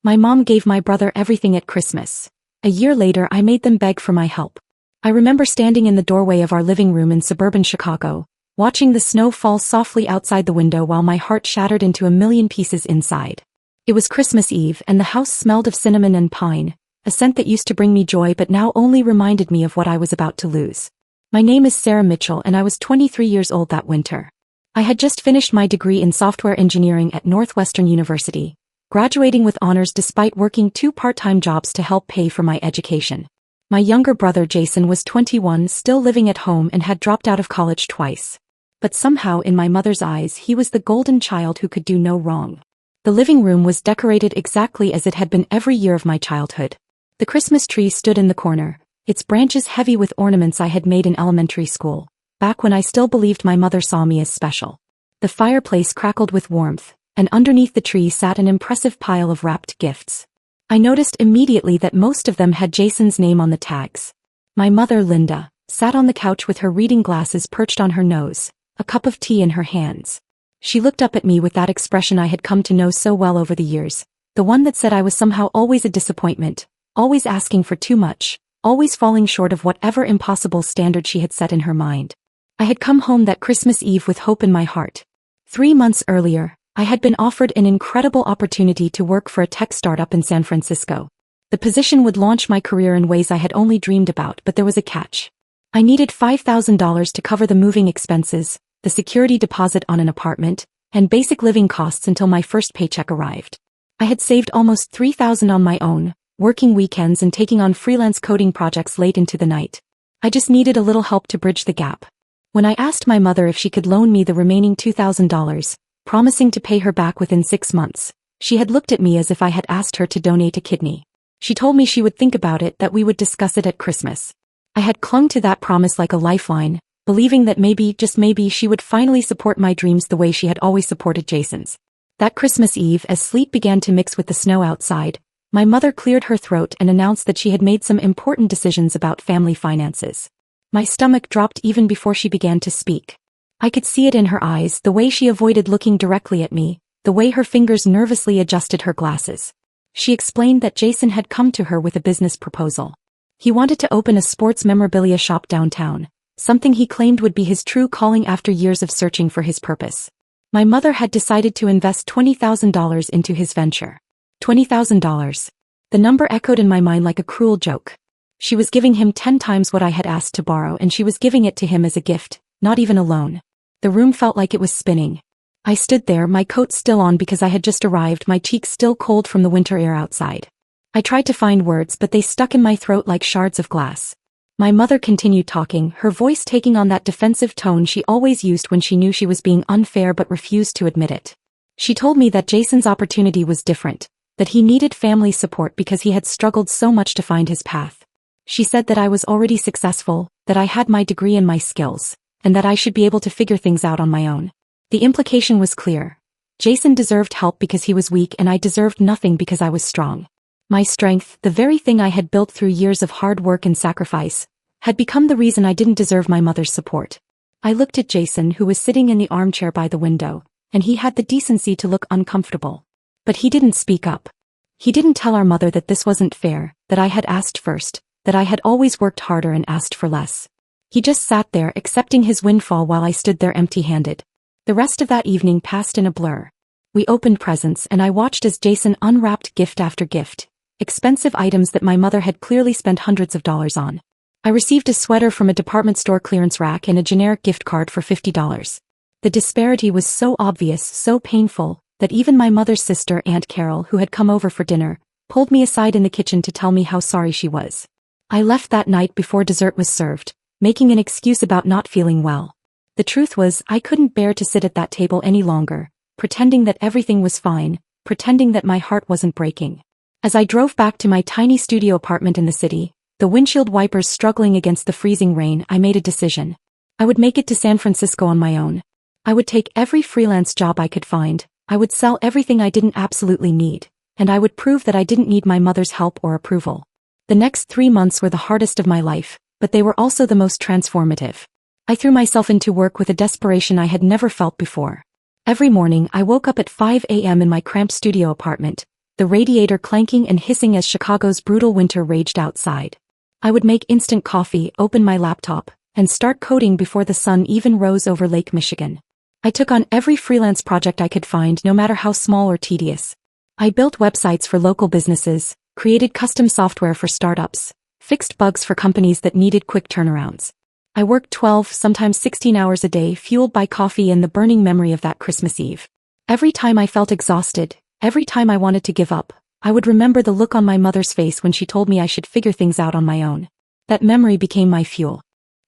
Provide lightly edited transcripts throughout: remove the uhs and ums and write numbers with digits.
My mom gave my brother everything at Christmas. A year later I made them beg for my help. I remember standing in the doorway of our living room in suburban Chicago, watching the snow fall softly outside the window while my heart shattered into a million pieces inside. It was Christmas Eve and the house smelled of cinnamon and pine, a scent that used to bring me joy but now only reminded me of what I was about to lose. My name is Sarah Mitchell and I was 23 years old that winter. I had just finished my degree in software engineering at Northwestern University, graduating with honors despite working 2 part-time jobs to help pay for my education. My younger brother Jason was 21, still living at home and had dropped out of college twice. But somehow in my mother's eyes he was the golden child who could do no wrong. The living room was decorated exactly as it had been every year of my childhood. The Christmas tree stood in the corner, its branches heavy with ornaments I had made in elementary school, back when I still believed my mother saw me as special. The fireplace crackled with warmth, and underneath the tree sat an impressive pile of wrapped gifts. I noticed immediately that most of them had Jason's name on the tags. My mother, Linda, sat on the couch with her reading glasses perched on her nose, a cup of tea in her hands. She looked up at me with that expression I had come to know so well over the years, the one that said I was somehow always a disappointment, always asking for too much, always falling short of whatever impossible standard she had set in her mind. I had come home that Christmas Eve with hope in my heart. 3 months earlier, I had been offered an incredible opportunity to work for a tech startup in San Francisco. The position would launch my career in ways I had only dreamed about, but there was a catch. I needed $5,000 to cover the moving expenses, the security deposit on an apartment, and basic living costs until my first paycheck arrived. I had saved almost $3,000 on my own, working weekends and taking on freelance coding projects late into the night. I just needed a little help to bridge the gap. When I asked my mother if she could loan me the remaining $2,000, promising to pay her back within 6 months, she had looked at me as if I had asked her to donate a kidney. She told me she would think about it, that we would discuss it at Christmas. I had clung to that promise like a lifeline, believing that maybe, just maybe, she would finally support my dreams the way she had always supported Jason's. That Christmas Eve, as sleet began to mix with the snow outside, my mother cleared her throat and announced that she had made some important decisions about family finances. My stomach dropped even before she began to speak. I could see it in her eyes, the way she avoided looking directly at me, the way her fingers nervously adjusted her glasses. She explained that Jason had come to her with a business proposal. He wanted to open a sports memorabilia shop downtown, something he claimed would be his true calling after years of searching for his purpose. My mother had decided to invest $20,000 into his venture. $20,000. The number echoed in my mind like a cruel joke. She was giving him 10 times what I had asked to borrow, and she was giving it to him as a gift, not even a loan. The room felt like it was spinning. I stood there, my coat still on because I had just arrived, my cheeks still cold from the winter air outside. I tried to find words, but they stuck in my throat like shards of glass. My mother continued talking, her voice taking on that defensive tone she always used when she knew she was being unfair but refused to admit it. She told me that Jason's opportunity was different, that he needed family support because he had struggled so much to find his path. She said that I was already successful, that I had my degree and my skills, and that I should be able to figure things out on my own. The implication was clear. Jason deserved help because he was weak and I deserved nothing because I was strong. My strength, the very thing I had built through years of hard work and sacrifice, had become the reason I didn't deserve my mother's support. I looked at Jason, who was sitting in the armchair by the window, and he had the decency to look uncomfortable. But he didn't speak up. He didn't tell our mother that this wasn't fair, that I had asked first, that I had always worked harder and asked for less. He just sat there accepting his windfall while I stood there empty-handed. The rest of that evening passed in a blur. We opened presents and I watched as Jason unwrapped gift after gift, expensive items that my mother had clearly spent hundreds of dollars on. I received a sweater from a department store clearance rack and a generic gift card for $50. The disparity was so obvious, so painful, that even my mother's sister, Aunt Carol, who had come over for dinner, pulled me aside in the kitchen to tell me how sorry she was. I left that night before dessert was served, making an excuse about not feeling well. The truth was, I couldn't bear to sit at that table any longer, pretending that everything was fine, pretending that my heart wasn't breaking. As I drove back to my tiny studio apartment in the city, the windshield wipers struggling against the freezing rain, I made a decision. I would make it to San Francisco on my own. I would take every freelance job I could find, I would sell everything I didn't absolutely need, and I would prove that I didn't need my mother's help or approval. The next 3 months were the hardest of my life, but they were also the most transformative. I threw myself into work with a desperation I had never felt before. Every morning I woke up at 5 a.m. in my cramped studio apartment, the radiator clanking and hissing as Chicago's brutal winter raged outside. I would make instant coffee, open my laptop, and start coding before the sun even rose over Lake Michigan. I took on every freelance project I could find, no matter how small or tedious. I built websites for local businesses, created custom software for startups, fixed bugs for companies that needed quick turnarounds. I worked 12, sometimes 16 hours a day, fueled by coffee and the burning memory of that Christmas Eve. Every time I felt exhausted, every time I wanted to give up, I would remember the look on my mother's face when she told me I should figure things out on my own. That memory became my fuel.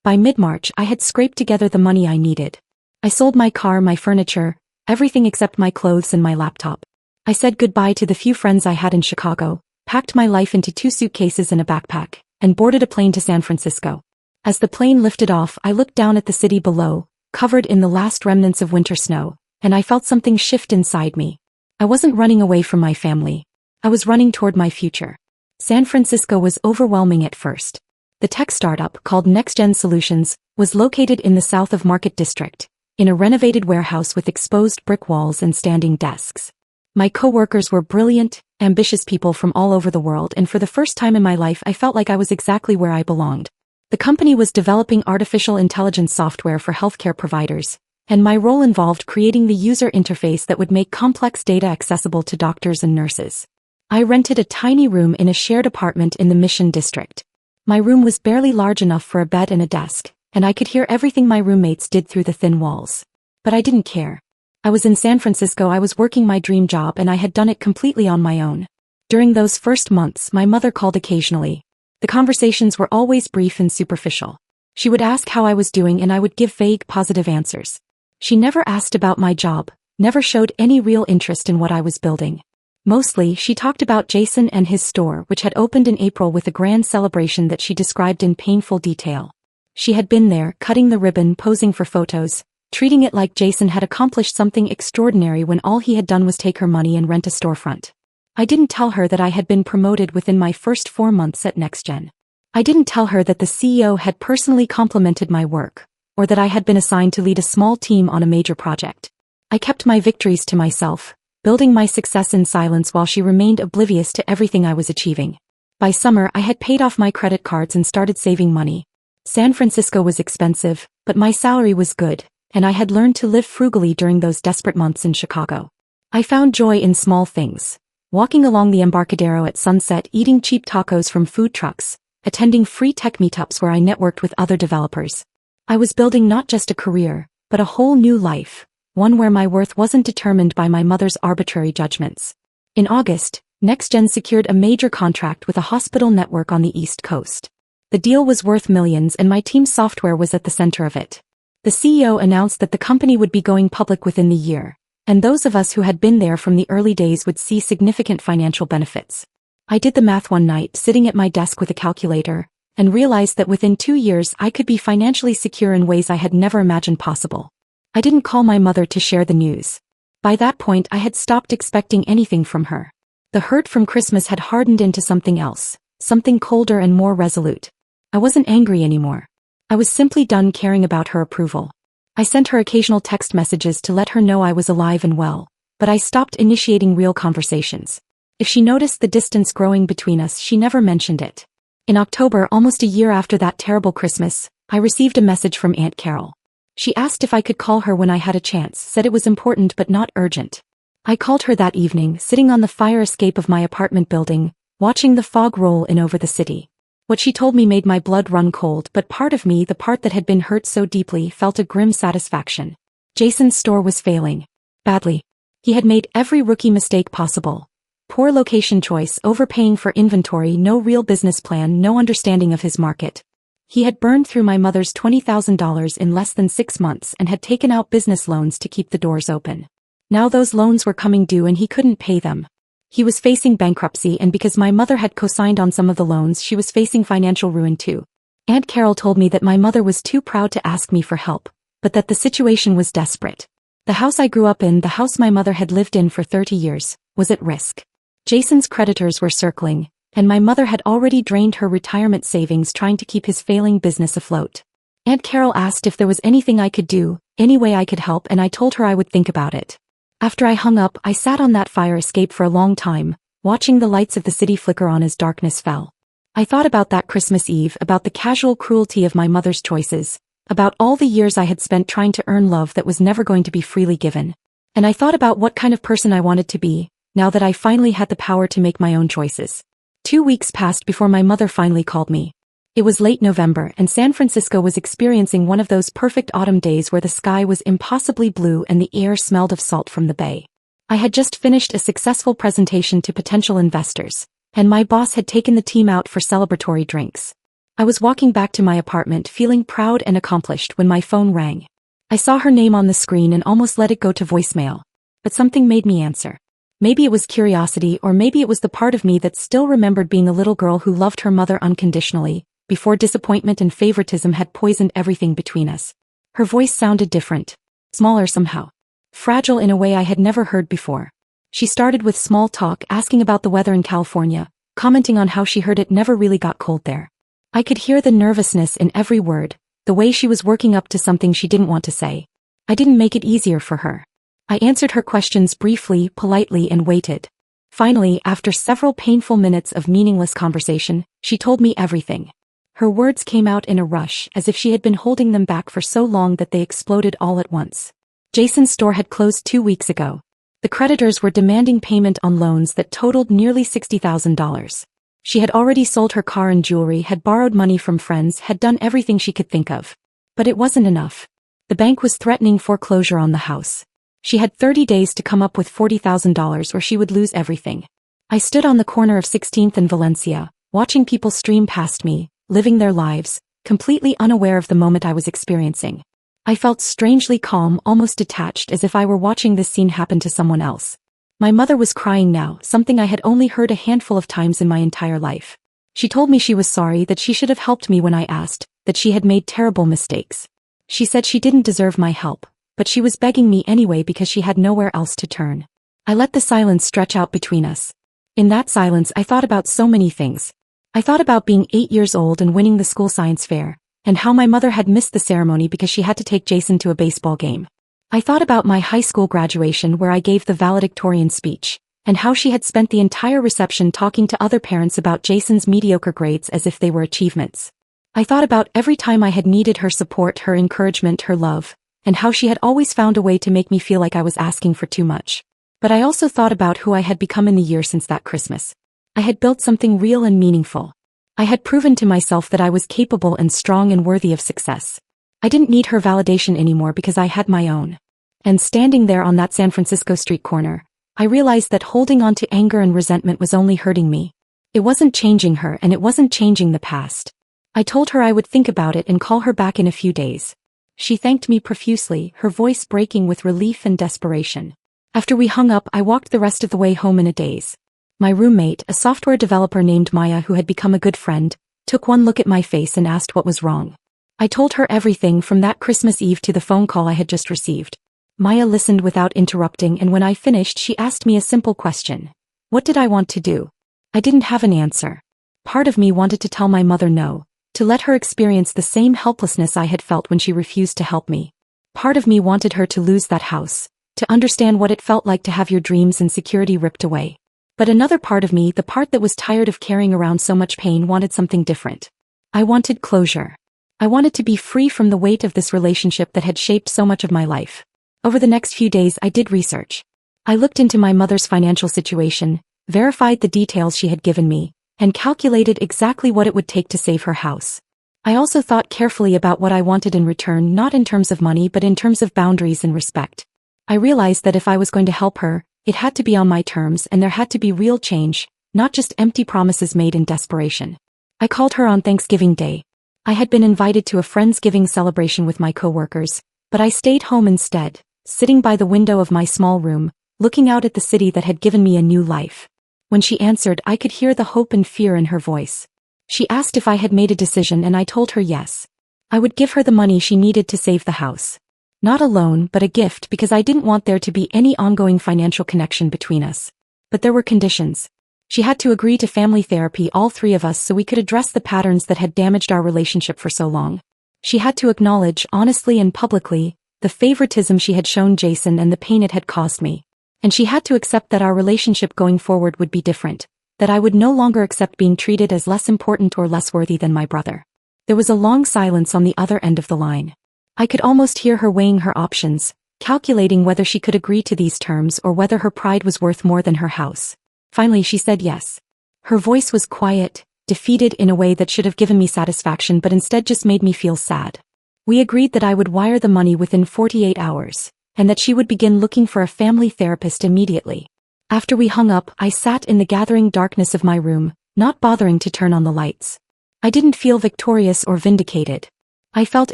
By mid-March, I had scraped together the money I needed. I sold my car, my furniture, everything except my clothes and my laptop. I said goodbye to the few friends I had in Chicago, packed my life into 2 suitcases and a backpack, and boarded a plane to San Francisco. As the plane lifted off, I looked down at the city below, covered in the last remnants of winter snow, and I felt something shift inside me. I wasn't running away from my family. I was running toward my future. San Francisco was overwhelming at first. The tech startup, called NextGen Solutions, was located in the south of Market District, in a renovated warehouse with exposed brick walls and standing desks. My co-workers were brilliant, ambitious people from all over the world, and for the first time in my life I felt like I was exactly where I belonged. The company was developing artificial intelligence software for healthcare providers, and my role involved creating the user interface that would make complex data accessible to doctors and nurses. I rented a tiny room in a shared apartment in the Mission District. My room was barely large enough for a bed and a desk, and I could hear everything my roommates did through the thin walls. But I didn't care. I was in San Francisco, I was working my dream job, and I had done it completely on my own. During those first months, my mother called occasionally. The conversations were always brief and superficial. She would ask how I was doing and I would give vague, positive answers. She never asked about my job, never showed any real interest in what I was building. Mostly, she talked about Jason and his store, which had opened in April with a grand celebration that she described in painful detail. She had been there, cutting the ribbon, posing for photos, treating it like Jason had accomplished something extraordinary when all he had done was take her money and rent a storefront. I didn't tell her that I had been promoted within my first 4 months at NextGen. I didn't tell her that the CEO had personally complimented my work, or that I had been assigned to lead a small team on a major project. I kept my victories to myself, building my success in silence while she remained oblivious to everything I was achieving. By summer, I had paid off my credit cards and started saving money. San Francisco was expensive, but my salary was good, and I had learned to live frugally during those desperate months in Chicago. I found joy in small things. Walking along the Embarcadero at sunset, eating cheap tacos from food trucks, attending free tech meetups where I networked with other developers. I was building not just a career, but a whole new life, one where my worth wasn't determined by my mother's arbitrary judgments. In August, NextGen secured a major contract with a hospital network on the East Coast. The deal was worth millions and my team's software was at the center of it. The CEO announced that the company would be going public within the year, and those of us who had been there from the early days would see significant financial benefits. I did the math one night, sitting at my desk with a calculator, and realized that within 2 years I could be financially secure in ways I had never imagined possible. I didn't call my mother to share the news. By that point I had stopped expecting anything from her. The hurt from Christmas had hardened into something else, something colder and more resolute. I wasn't angry anymore. I was simply done caring about her approval. I sent her occasional text messages to let her know I was alive and well, but I stopped initiating real conversations. If she noticed the distance growing between us, she never mentioned it. In October, almost a year after that terrible Christmas, I received a message from Aunt Carol. She asked if I could call her when I had a chance, said it was important but not urgent. I called her that evening, sitting on the fire escape of my apartment building, watching the fog roll in over the city. What she told me made my blood run cold, but part of me, the part that had been hurt so deeply, felt a grim satisfaction. Jason's store was failing. Badly. He had made every rookie mistake possible. Poor location choice, overpaying for inventory, no real business plan, no understanding of his market. He had burned through my mother's $20,000 in less than 6 months and had taken out business loans to keep the doors open. Now those loans were coming due and he couldn't pay them. He was facing bankruptcy, and because my mother had co-signed on some of the loans, she was facing financial ruin too. Aunt Carol told me that my mother was too proud to ask me for help, but that the situation was desperate. The house I grew up in, the house my mother had lived in for 30 years, was at risk. Jason's creditors were circling, and my mother had already drained her retirement savings trying to keep his failing business afloat. Aunt Carol asked if there was anything I could do, any way I could help, and I told her I would think about it. After I hung up, I sat on that fire escape for a long time, watching the lights of the city flicker on as darkness fell. I thought about that Christmas Eve, about the casual cruelty of my mother's choices, about all the years I had spent trying to earn love that was never going to be freely given. And I thought about what kind of person I wanted to be, now that I finally had the power to make my own choices. 2 weeks passed before my mother finally called me. It was late November and San Francisco was experiencing one of those perfect autumn days where the sky was impossibly blue and the air smelled of salt from the bay. I had just finished a successful presentation to potential investors, and my boss had taken the team out for celebratory drinks. I was walking back to my apartment feeling proud and accomplished when my phone rang. I saw her name on the screen and almost let it go to voicemail. But something made me answer. Maybe it was curiosity, or maybe it was the part of me that still remembered being a little girl who loved her mother unconditionally, before disappointment and favoritism had poisoned everything between us. Her voice sounded different. Smaller somehow. Fragile in a way I had never heard before. She started with small talk, asking about the weather in California, commenting on how she heard it never really got cold there. I could hear the nervousness in every word, the way she was working up to something she didn't want to say. I didn't make it easier for her. I answered her questions briefly, politely, and waited. Finally, after several painful minutes of meaningless conversation, she told me everything. Her words came out in a rush, as if she had been holding them back for so long that they exploded all at once. Jason's store had closed 2 weeks ago. The creditors were demanding payment on loans that totaled nearly $60,000. She had already sold her car and jewelry, had borrowed money from friends, had done everything she could think of. But it wasn't enough. The bank was threatening foreclosure on the house. She had 30 days to come up with $40,000 or she would lose everything. I stood on the corner of 16th and Valencia, watching people stream past me, living their lives, completely unaware of the moment I was experiencing. I felt strangely calm, almost detached, as if I were watching this scene happen to someone else. My mother was crying now, something I had only heard a handful of times in my entire life. She told me she was sorry, that she should have helped me when I asked, that she had made terrible mistakes. She said she didn't deserve my help, but she was begging me anyway because she had nowhere else to turn. I let the silence stretch out between us. In that silence I thought about so many things. I thought about being 8 years old and winning the school science fair, and how my mother had missed the ceremony because she had to take Jason to a baseball game. I thought about my high school graduation where I gave the valedictorian speech, and how she had spent the entire reception talking to other parents about Jason's mediocre grades as if they were achievements. I thought about every time I had needed her support, her encouragement, her love, and how she had always found a way to make me feel like I was asking for too much. But I also thought about who I had become in the year since that Christmas. I had built something real and meaningful. I had proven to myself that I was capable and strong and worthy of success. I didn't need her validation anymore because I had my own. And standing there on that San Francisco street corner, I realized that holding on to anger and resentment was only hurting me. It wasn't changing her and it wasn't changing the past. I told her I would think about it and call her back in a few days. She thanked me profusely, her voice breaking with relief and desperation. After we hung up, I walked the rest of the way home in a daze. My roommate, a software developer named Maya who had become a good friend, took one look at my face and asked what was wrong. I told her everything from that Christmas Eve to the phone call I had just received. Maya listened without interrupting, and when I finished she asked me a simple question. What did I want to do? I didn't have an answer. Part of me wanted to tell my mother no, to let her experience the same helplessness I had felt when she refused to help me. Part of me wanted her to lose that house, to understand what it felt like to have your dreams and security ripped away. But another part of me, the part that was tired of carrying around so much pain, wanted something different. I wanted closure. I wanted to be free from the weight of this relationship that had shaped so much of my life. Over the next few days I did research. I looked into my mother's financial situation, verified the details she had given me, and calculated exactly what it would take to save her house. I also thought carefully about what I wanted in return, not in terms of money but in terms of boundaries and respect. I realized that if I was going to help her, it had to be on my terms and there had to be real change, not just empty promises made in desperation. I called her on Thanksgiving Day. I had been invited to a Friendsgiving celebration with my coworkers, but I stayed home instead, sitting by the window of my small room, looking out at the city that had given me a new life. When she answered, I could hear the hope and fear in her voice. She asked if I had made a decision and I told her yes. I would give her the money she needed to save the house. Not a loan but a gift, because I didn't want there to be any ongoing financial connection between us. But there were conditions. She had to agree to family therapy, all three of us, so we could address the patterns that had damaged our relationship for so long. She had to acknowledge, honestly and publicly, the favoritism she had shown Jason and the pain it had caused me. And she had to accept that our relationship going forward would be different, that I would no longer accept being treated as less important or less worthy than my brother. There was a long silence on the other end of the line. I could almost hear her weighing her options, calculating whether she could agree to these terms or whether her pride was worth more than her house. Finally, she said yes. Her voice was quiet, defeated in a way that should have given me satisfaction but instead just made me feel sad. We agreed that I would wire the money within 48 hours, and that she would begin looking for a family therapist immediately. After we hung up, I sat in the gathering darkness of my room, not bothering to turn on the lights. I didn't feel victorious or vindicated. I felt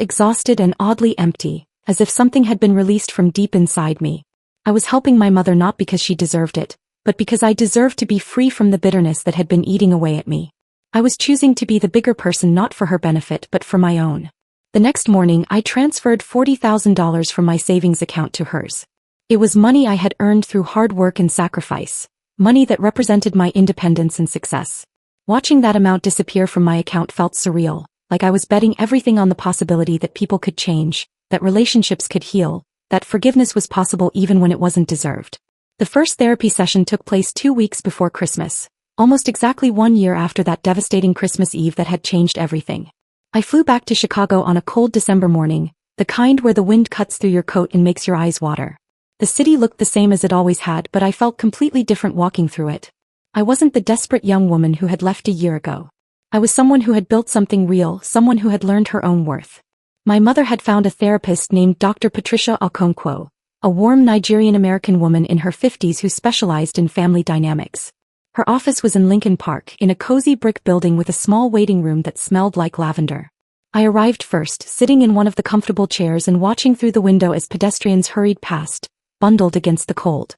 exhausted and oddly empty, as if something had been released from deep inside me. I was helping my mother not because she deserved it, but because I deserved to be free from the bitterness that had been eating away at me. I was choosing to be the bigger person not for her benefit but for my own. The next morning I transferred $40,000 from my savings account to hers. It was money I had earned through hard work and sacrifice, money that represented my independence and success. Watching that amount disappear from my account felt surreal, like I was betting everything on the possibility that people could change, that relationships could heal, that forgiveness was possible even when it wasn't deserved. The first therapy session took place 2 weeks before Christmas, almost exactly 1 year after that devastating Christmas Eve that had changed everything. I flew back to Chicago on a cold December morning, the kind where the wind cuts through your coat and makes your eyes water. The city looked the same as it always had, but I felt completely different walking through it. I wasn't the desperate young woman who had left a year ago. I was someone who had built something real, someone who had learned her own worth. My mother had found a therapist named Dr. Patricia Okonkwo, a warm Nigerian-American woman in her 50s who specialized in family dynamics. Her office was in Lincoln Park, in a cozy brick building with a small waiting room that smelled like lavender. I arrived first, sitting in one of the comfortable chairs and watching through the window as pedestrians hurried past, bundled against the cold.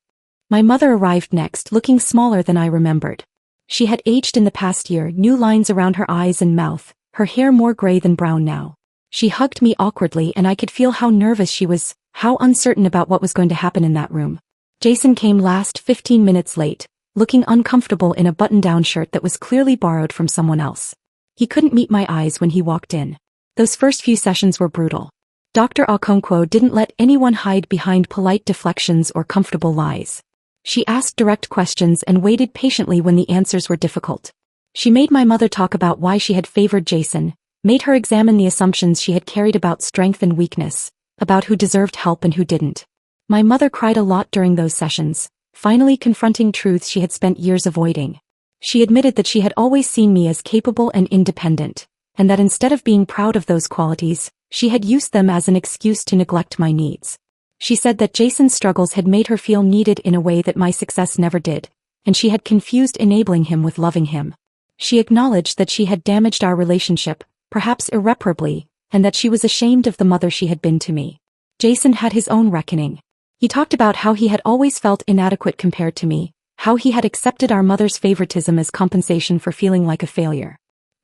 My mother arrived next, looking smaller than I remembered. She had aged in the past year, new lines around her eyes and mouth, her hair more gray than brown now. She hugged me awkwardly and I could feel how nervous she was, how uncertain about what was going to happen in that room. Jason came last, 15 minutes late, looking uncomfortable in a button-down shirt that was clearly borrowed from someone else. He couldn't meet my eyes when he walked in. Those first few sessions were brutal. Dr. Okonkwo didn't let anyone hide behind polite deflections or comfortable lies. She asked direct questions and waited patiently when the answers were difficult. She made my mother talk about why she had favored Jason, made her examine the assumptions she had carried about strength and weakness, about who deserved help and who didn't. My mother cried a lot during those sessions, finally confronting truths she had spent years avoiding. She admitted that she had always seen me as capable and independent, and that instead of being proud of those qualities, she had used them as an excuse to neglect my needs. She said that Jason's struggles had made her feel needed in a way that my success never did, and she had confused enabling him with loving him. She acknowledged that she had damaged our relationship, perhaps irreparably, and that she was ashamed of the mother she had been to me. Jason had his own reckoning. He talked about how he had always felt inadequate compared to me, how he had accepted our mother's favoritism as compensation for feeling like a failure.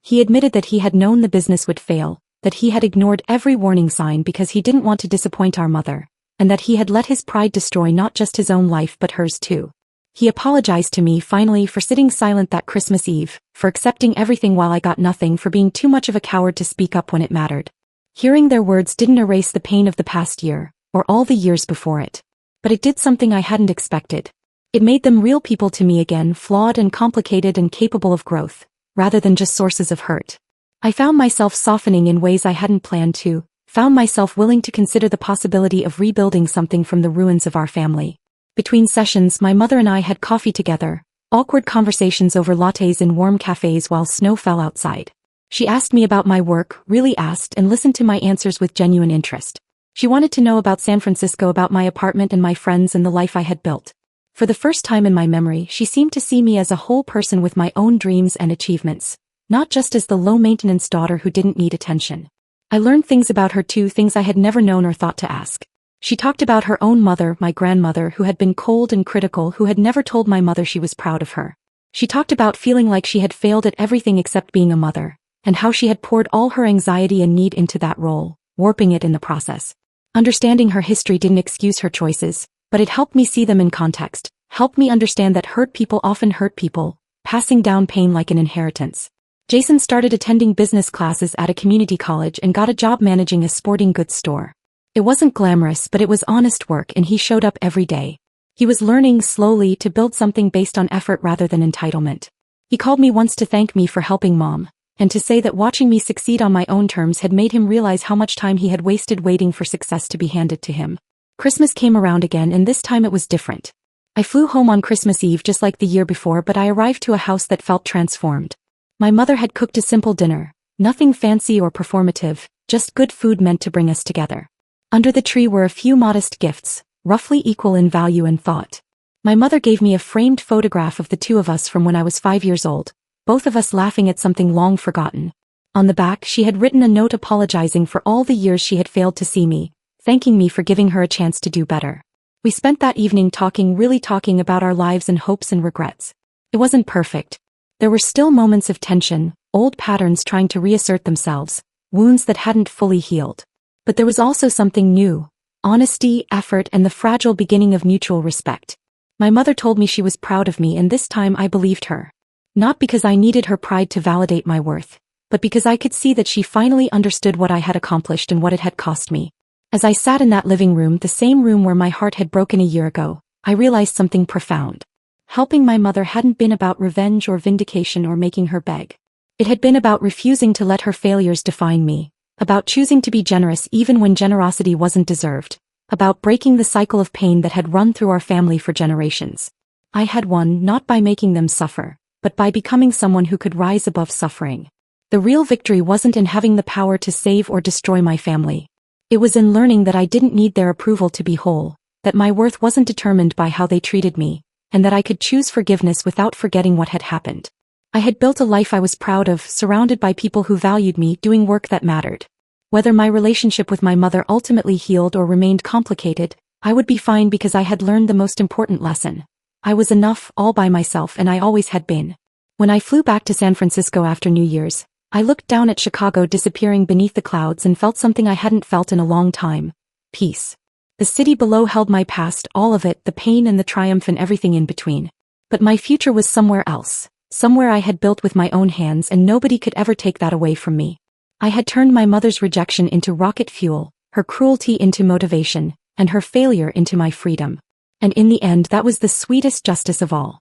He admitted that he had known the business would fail, that he had ignored every warning sign because he didn't want to disappoint our mother, and that he had let his pride destroy not just his own life but hers too. He apologized to me finally for sitting silent that Christmas Eve, for accepting everything while I got nothing, for being too much of a coward to speak up when it mattered. Hearing their words didn't erase the pain of the past year, or all the years before it. But it did something I hadn't expected. It made them real people to me again, flawed and complicated and capable of growth, rather than just sources of hurt. I found myself softening in ways I hadn't planned to, found myself willing to consider the possibility of rebuilding something from the ruins of our family. Between sessions, my mother and I had coffee together, awkward conversations over lattes in warm cafes while snow fell outside. She asked me about my work, really asked, and listened to my answers with genuine interest. She wanted to know about San Francisco, about my apartment and my friends and the life I had built. For the first time in my memory, she seemed to see me as a whole person with my own dreams and achievements, not just as the low-maintenance daughter who didn't need attention. I learned things about her too, things I had never known or thought to ask. She talked about her own mother, my grandmother, who had been cold and critical, who had never told my mother she was proud of her. She talked about feeling like she had failed at everything except being a mother, and how she had poured all her anxiety and need into that role, warping it in the process. Understanding her history didn't excuse her choices, but it helped me see them in context, helped me understand that hurt people often hurt people, passing down pain like an inheritance. Jason started attending business classes at a community college and got a job managing a sporting goods store. It wasn't glamorous, but it was honest work, and he showed up every day. He was learning slowly to build something based on effort rather than entitlement. He called me once to thank me for helping Mom, and to say that watching me succeed on my own terms had made him realize how much time he had wasted waiting for success to be handed to him. Christmas came around again, and this time it was different. I flew home on Christmas Eve just like the year before, but I arrived to a house that felt transformed. My mother had cooked a simple dinner, nothing fancy or performative, just good food meant to bring us together. Under the tree were a few modest gifts, roughly equal in value and thought. My mother gave me a framed photograph of the two of us from when I was 5 years old, both of us laughing at something long forgotten. On the back she had written a note apologizing for all the years she had failed to see me, thanking me for giving her a chance to do better. We spent that evening really talking about our lives and hopes and regrets. It wasn't perfect. There were still moments of tension, old patterns trying to reassert themselves, wounds that hadn't fully healed. But there was also something new: honesty, effort, and the fragile beginning of mutual respect. My mother told me she was proud of me, and this time I believed her. Not because I needed her pride to validate my worth, but because I could see that she finally understood what I had accomplished and what it had cost me. As I sat in that living room, the same room where my heart had broken a year ago, I realized something profound. Helping my mother hadn't been about revenge or vindication or making her beg. It had been about refusing to let her failures define me, about choosing to be generous even when generosity wasn't deserved, about breaking the cycle of pain that had run through our family for generations. I had won not by making them suffer, but by becoming someone who could rise above suffering. The real victory wasn't in having the power to save or destroy my family. It was in learning that I didn't need their approval to be whole, that my worth wasn't determined by how they treated me, and that I could choose forgiveness without forgetting what had happened. I had built a life I was proud of, surrounded by people who valued me, doing work that mattered. Whether my relationship with my mother ultimately healed or remained complicated, I would be fine because I had learned the most important lesson. I was enough, all by myself, and I always had been. When I flew back to San Francisco after New Year's, I looked down at Chicago disappearing beneath the clouds and felt something I hadn't felt in a long time: peace. The city below held my past, all of it, the pain and the triumph and everything in between. But my future was somewhere else, somewhere I had built with my own hands, and nobody could ever take that away from me. I had turned my mother's rejection into rocket fuel, her cruelty into motivation, and her failure into my freedom. And in the end, that was the sweetest justice of all.